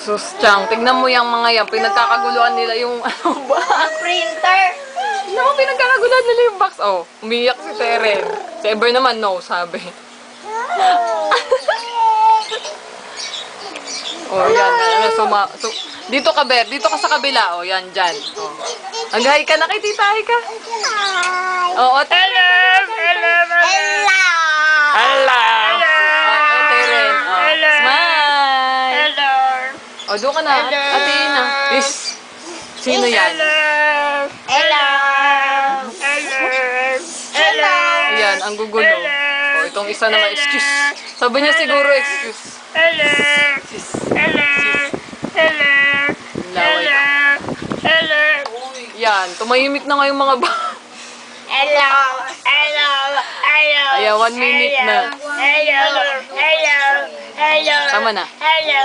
Sus, Chang, tignan mo yung mga yan. Pinagkakaguluhan nila yung ano ba? Printer. Tignan mo, pinagkakaguluhan nila yung box. Oh, umiyak si Teren. Si Ever naman, no, sabi. Oh, yan. Dito ka, Ber. Dito ka sa kabila. Oh, yan, dyan. Oh. Mag-hi ka na kay tita. Hi ka. Oo, Hello! Hello! Hello! Oh, Teren. Oh, smile! Hello. Oh, doon ka na. Ate na. Is, sino yan? Hello. Hello. Ayan, ang gugulo. Oh, itong isa naman, excuse. Sabi niya siguro, excuse. Hello. Sis. Hello. Hello. Laway ka. Hello. Yan, tumahimik na nga yung mga ba. Hello. Hello. Hello. Ayan, 1 minute na. Hello. Hello. Hello. Tama na. Hello.